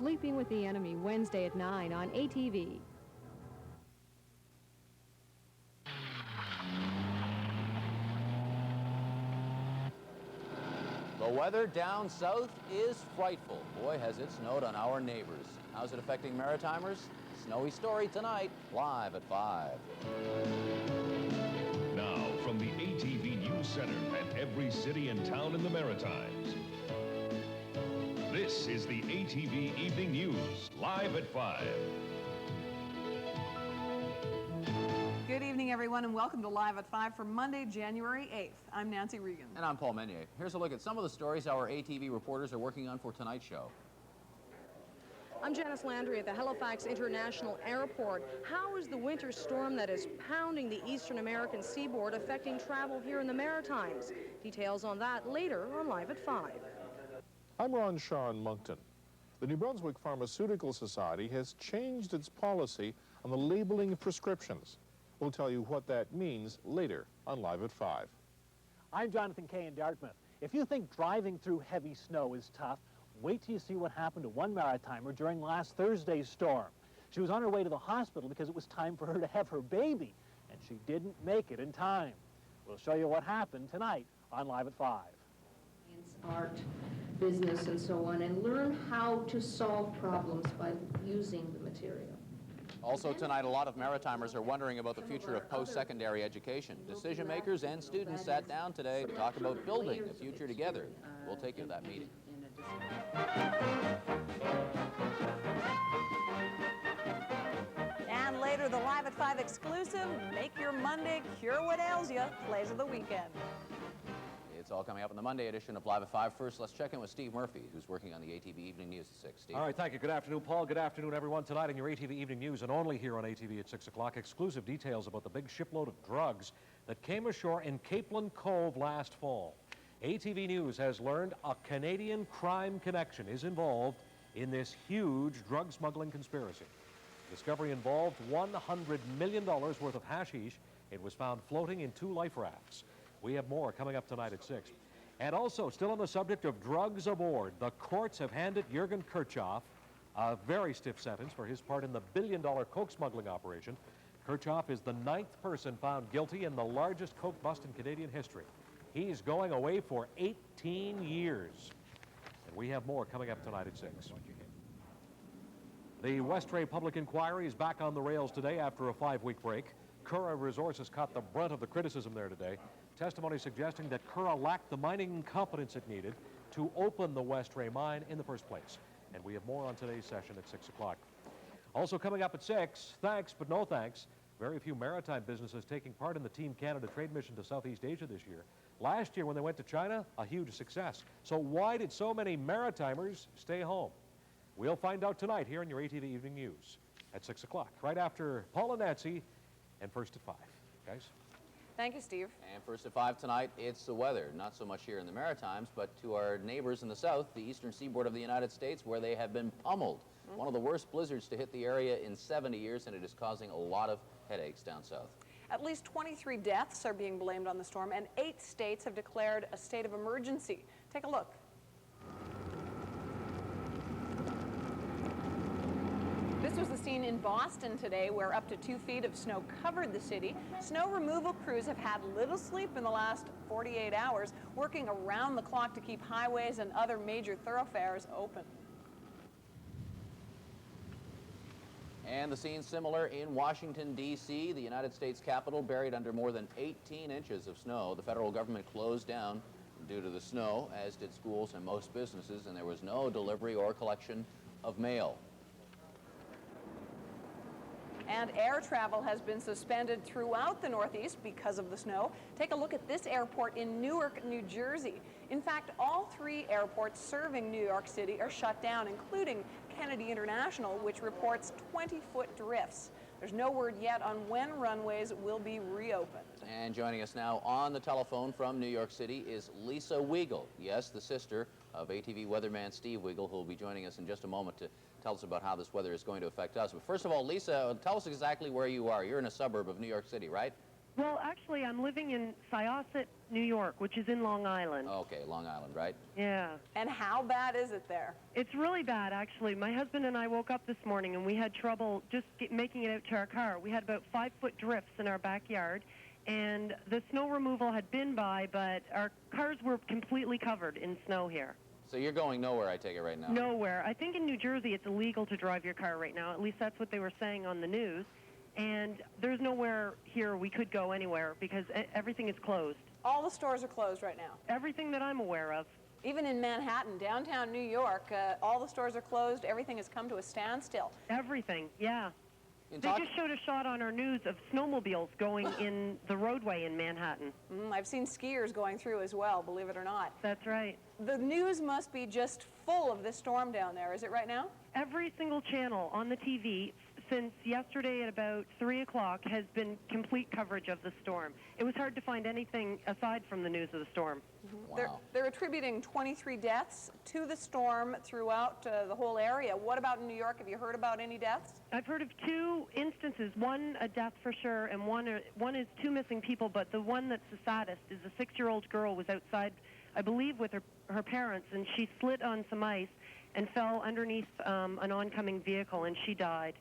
Sleeping with the Enemy, Wednesday at 9 on ATV. The weather down south is frightful. Boy, has it snowed on our neighbors. How's it affecting Maritimers? Snowy story tonight, live at 5. Now, from the ATV News Center and every city and town in the Maritimes, this is the ATV Evening News, live at 5. Good evening, everyone, and welcome to Live at 5 for Monday, January 8th. I'm Nancy Regan. And I'm Paul Mennier. Here's a look at some of the stories our ATV reporters are working on for tonight's show. I'm Janice Landry at the Halifax International Airport. How is the winter storm that is pounding the eastern American seaboard affecting travel here in the Maritimes? Details on that later on Live at 5. I'm Ron Shaw in Moncton. The New Brunswick Pharmaceutical Society has changed its policy on the labeling of prescriptions. We'll tell you what that means later on Live at 5. I'm Jonathan Kay in Dartmouth. If you think driving through heavy snow is tough, wait till you see what happened to one Maritimer during last Thursday's storm. She was on her way to the hospital because it was time for her to have her baby, and she didn't make it in time. We'll show you what happened tonight on Live at 5. Art, business, and so on, and learn how to solve problems by using the material. Also tonight, a lot of Maritimers are wondering about the future of post-secondary education. Decision makers and students sat down today to talk about building the future together. We'll take you to that meeting. And later, the Live at 5 exclusive, Make Your Monday Cure What Ails You, plays of the weekend. It's all coming up in the Monday edition of Live at 5. First, let's check in with Steve Murphy, who's working on the ATV Evening News at 6. Steve. All right, thank you. Good afternoon, Paul. Good afternoon, everyone. Tonight in your ATV Evening News, and only here on ATV at 6 o'clock, exclusive details about the big shipload of drugs that came ashore in Capeland Cove last fall. ATV News has learned a Canadian crime connection is involved in this huge drug smuggling conspiracy. Discovery involved $100 million worth of hashish. It was found floating in 2 life rafts. We have more coming up tonight at 6. And also, still on the subject of drugs aboard, the courts have handed Jürgen Kirchhoff a very stiff sentence for his part in the billion-dollar coke smuggling operation. Kirchhoff is the 9th person found guilty in the largest coke bust in Canadian history. He's going away for 18 years. And we have more coming up tonight at 6. The Westray Public Inquiry is back on the rails today after a 5-week break. Curragh Resources caught the brunt of the criticism there today. Testimony suggesting that Curragh lacked the mining competence it needed to open the Westray mine in the first place. And we have more on today's session at 6 o'clock. Also coming up at 6, thanks but no thanks. Very few maritime businesses taking part in the Team Canada trade mission to Southeast Asia this year. Last year when they went to China, a huge success. So why did so many Maritimers stay home? We'll find out tonight here in your ATV Evening News at 6 o'clock, right after Paul and Nancy, and first at 5. Guys? Thank you, Steve. And first at 5 tonight, it's the weather. Not so much here in the Maritimes, but to our neighbors in the south, the eastern seaboard of the United States, where they have been pummeled. One of the worst blizzards to hit the area in 70 years, and it is causing a lot of headaches down south. At least 23 deaths are being blamed on the storm, and 8 states have declared a state of emergency. Take a look. This was the scene in Boston today, where up to 2 feet of snow covered the city. Snow removal crews have had little sleep in the last 48 hours, working around the clock to keep highways and other major thoroughfares open. And the scene similar in Washington, D.C., the United States Capitol, buried under more than 18 inches of snow. The federal government closed down due to the snow, as did schools and most businesses, and there was no delivery or collection of mail. And air travel has been suspended throughout the Northeast because of the snow. Take a look at this airport in Newark, New Jersey. In fact, all 3 airports serving New York City are shut down, including Kennedy International, which reports 20-foot drifts. There's no word yet on when runways will be reopened. And joining us now on the telephone from New York City is Lisa Weigel. Yes, the sister of ATV weatherman Steve Weigel, who will be joining us in just a moment to tell us about how this weather is going to affect us. But first of all, Lisa, tell us exactly where you are. You're in a suburb of New York City, right? Well, actually, I'm living in Syosset, New York, which is in Long Island. Okay, Long Island, right? Yeah. And how bad is it there? It's really bad, actually. My husband and I woke up this morning and we had trouble just making it out to our car. We had about 5-foot drifts in our backyard, and the snow removal had been by, but our cars were completely covered in snow here. So you're going nowhere, I take it, right now? Nowhere. I think in New Jersey it's illegal to drive your car right now. At least that's what they were saying on the news. And there's nowhere here we could go anywhere because everything is closed. All the stores are closed right now. Everything that I'm aware of. Even in Manhattan, downtown New York, all the stores are closed. Everything has come to a standstill. Everything, yeah. They just showed a shot on our news of snowmobiles going in the roadway in Manhattan. I've seen skiers going through as well, believe it or not. That's right. The news must be just full of this storm down there, is it right now? Every single channel on the TV since yesterday at about 3 o'clock has been complete coverage of the storm. It was hard to find anything aside from the news of the storm. Wow. They're attributing 23 deaths to the storm throughout the whole area. What about in New York? Have you heard about any deaths? I've heard of 2 instances, one a death for sure, and one is 2 missing people, but the one that's the saddest is a 6-year-old girl was outside, I believe, with her parents, and she slid on some ice and fell underneath an oncoming vehicle, and she died.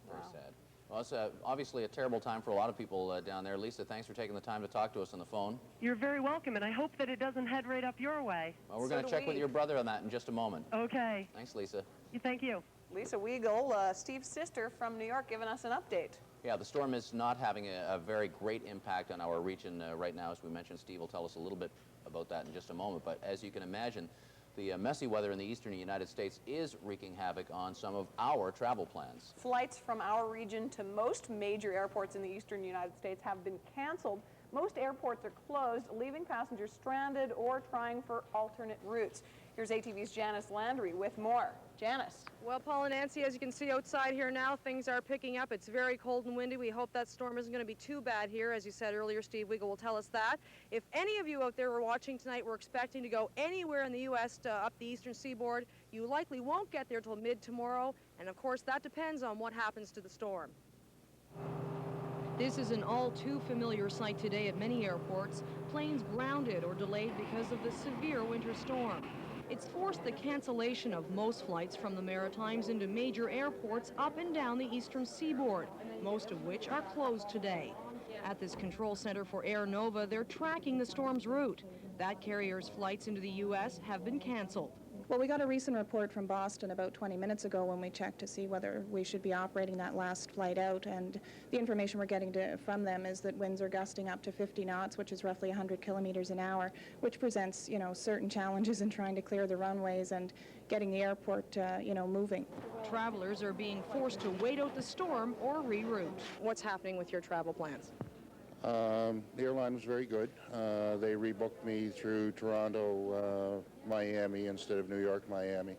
Very sad. Well, it's obviously a terrible time for a lot of people down there. Lisa, thanks for taking the time to talk to us on the phone. You're very welcome, and I hope that it doesn't head right up your way. Well, we're going to check with your brother on that in just a moment. Okay. Thanks, Lisa. Thank you. Lisa Weigel, Steve's sister from New York, giving us an update. Yeah, the storm is not having a very great impact on our region right now. As we mentioned, Steve will tell us a little bit about that in just a moment. But as you can imagine, the messy weather in the eastern United States is wreaking havoc on some of our travel plans. Flights from our region to most major airports in the eastern United States have been canceled. Most airports are closed, leaving passengers stranded or trying for alternate routes. Here's ATV's Janice Landry with more. Janice. Well, Paul and Nancy, as you can see outside here now, things are picking up. It's very cold and windy. We hope that storm isn't going to be too bad here. As you said earlier, Steve Weigel will tell us that. If any of you out there were watching tonight were expecting to go anywhere in the U.S. up the eastern seaboard, you likely won't get there till mid-tomorrow. And, of course, that depends on what happens to the storm. This is an all-too-familiar sight today at many airports. Planes grounded or delayed because of the severe winter storm. It's forced the cancellation of most flights from the Maritimes into major airports up and down the eastern seaboard, most of which are closed today. At this control center for Air Nova, they're tracking the storm's route. That carrier's flights into the U.S. have been canceled. Well, we got a recent report from Boston about 20 minutes ago when we checked to see whether we should be operating that last flight out, and the information we're getting from them is that winds are gusting up to 50 knots, which is roughly 100 kilometers an hour, which presents, certain challenges in trying to clear the runways and getting the airport, moving. Travelers are being forced to wait out the storm or reroute. What's happening with your travel plans? The airline was very good. They rebooked me through Toronto, Miami instead of New York, Miami.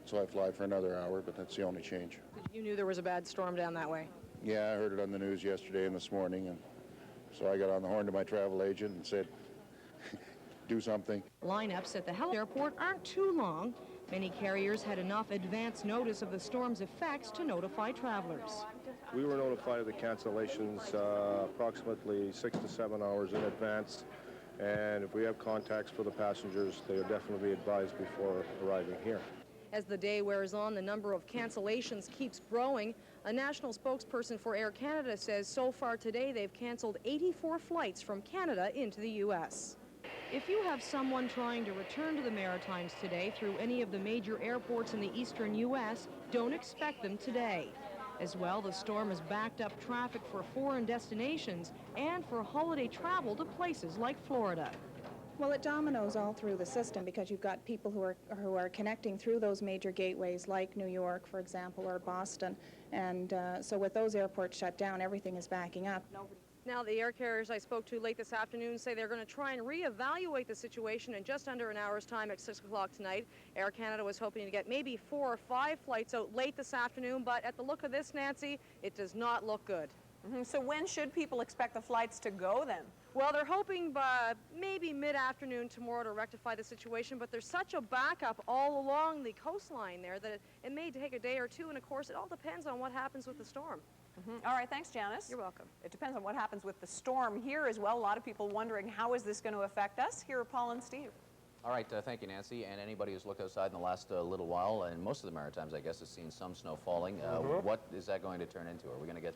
So I fly for another hour, but that's the only change. You knew there was a bad storm down that way? Yeah, I heard it on the news yesterday and this morning, and so I got on the horn to my travel agent and said, do something. Lineups at the airport aren't too long. Many carriers had enough advance notice of the storm's effects to notify travelers. We were notified of the cancellations approximately 6 to 7 hours in advance, and if we have contacts for the passengers, they will definitely be advised before arriving here. As the day wears on, the number of cancellations keeps growing. A national spokesperson for Air Canada says so far today they've canceled 84 flights from Canada into the U.S. If you have someone trying to return to the Maritimes today through any of the major airports in the eastern U.S., don't expect them today. As well, the storm has backed up traffic for foreign destinations and for holiday travel to places like Florida. Well, it dominoes all through the system because you've got people who are connecting through those major gateways like New York, for example, or Boston. And so with those airports shut down, everything is backing up. Now, the air carriers I spoke to late this afternoon say they're going to try and reevaluate the situation in just under an hour's time at 6 o'clock tonight. Air Canada was hoping to get maybe 4 or 5 flights out late this afternoon, but at the look of this, Nancy, it does not look good. So when should people expect the flights to go then? Well, they're hoping by maybe mid-afternoon tomorrow to rectify the situation, but there's such a backup all along the coastline there that it may take a day or two, and of course it all depends on what happens with the storm. All right, thanks, Janice. You're welcome. It depends on what happens with the storm here as well. A lot of people wondering, how is this going to affect us? Here are Paul and Steve. All right, thank you, Nancy. And anybody who's looked outside in the last little while, and most of the Maritimes, I guess, has seen some snow falling. What is that going to turn into? Are we going to get,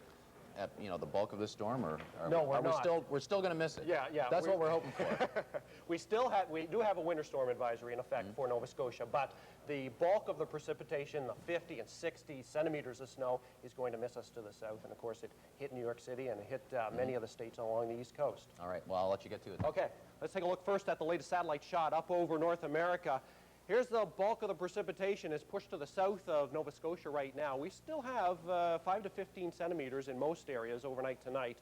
the bulk of the storm, or No, we're not. We're still going to miss it? Yeah. That's what we're hoping for. We do have a winter storm advisory in effect for Nova Scotia, but the bulk of the precipitation, the 50 and 60 centimeters of snow, is going to miss us to the south. And of course, it hit New York City and it hit many of the states along the East Coast. All right, well, I'll let you get to it. Okay, let's take a look first at the latest satellite shot up over North America. Here's the bulk of the precipitation is pushed to the south of Nova Scotia right now. We still have 5 to 15 centimeters in most areas overnight tonight,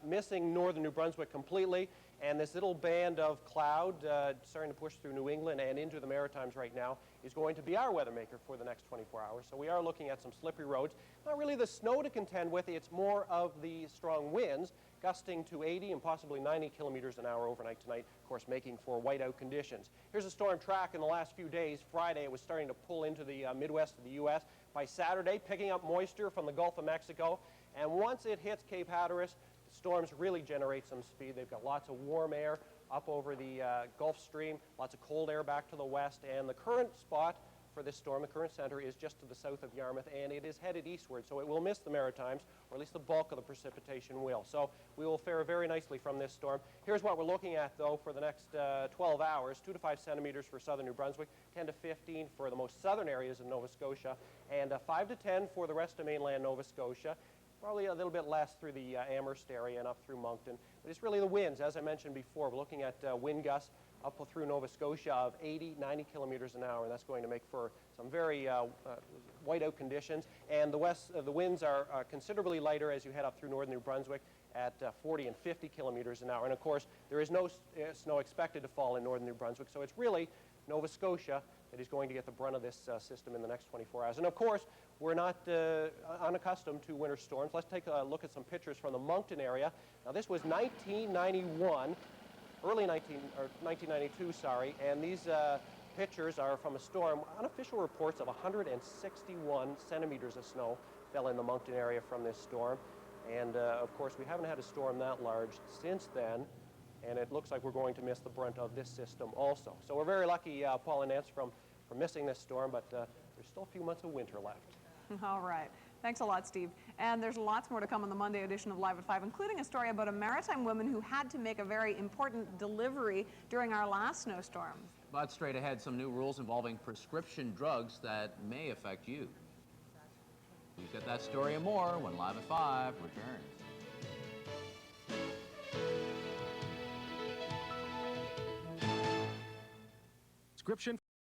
missing northern New Brunswick completely. And this little band of cloud starting to push through New England and into the Maritimes right now is going to be our weather maker for the next 24 hours. So we are looking at some slippery roads. Not really the snow to contend with, it's more of the strong winds, gusting to 80 and possibly 90 kilometers an hour overnight tonight, of course, making for whiteout conditions. Here's a storm track in the last few days. Friday, it was starting to pull into the Midwest of the U.S. By Saturday, picking up moisture from the Gulf of Mexico. And once it hits Cape Hatteras, the storms really generate some speed. They've got lots of warm air up over the Gulf Stream, lots of cold air back to the west, and the current spot for this storm, the current center, is just to the south of Yarmouth, and it is headed eastward, so it will miss the Maritimes, or at least the bulk of the precipitation will. So we will fare very nicely from this storm. Here's what we're looking at, though, for the next 12 hours, 2 to 5 centimeters for southern New Brunswick, 10 to 15 for the most southern areas of Nova Scotia, and 5 to 10 for the rest of mainland Nova Scotia. Probably a little bit less through the Amherst area and up through Moncton. But it's really the winds, as I mentioned before. We're looking at wind gusts up through Nova Scotia of 80, 90 kilometers an hour, and that's going to make for some very whiteout conditions. And the winds are considerably lighter as you head up through northern New Brunswick at 40 and 50 kilometers an hour. And of course, there is no snow expected to fall in northern New Brunswick, so it's really Nova Scotia that is going to get the brunt of this system in the next 24 hours. And of course, we're not unaccustomed to winter storms. Let's take a look at some pictures from the Moncton area. Now, this was 1991, early 1992, sorry, and these pictures are from a storm. Unofficial reports of 161 centimeters of snow fell in the Moncton area from this storm. And of course, we haven't had a storm that large since then, and it looks like we're going to miss the brunt of this system also. So we're very lucky, Paul and Nancy, from missing this storm, but there's still a few months of winter left. All right. Thanks a lot, Steve. And there's lots more to come on the Monday edition of Live at 5, including a story about a maritime woman who had to make a very important delivery during our last snowstorm. But straight ahead, some new rules involving prescription drugs that may affect you. We've got that story and more when Live at 5 returns. Prescription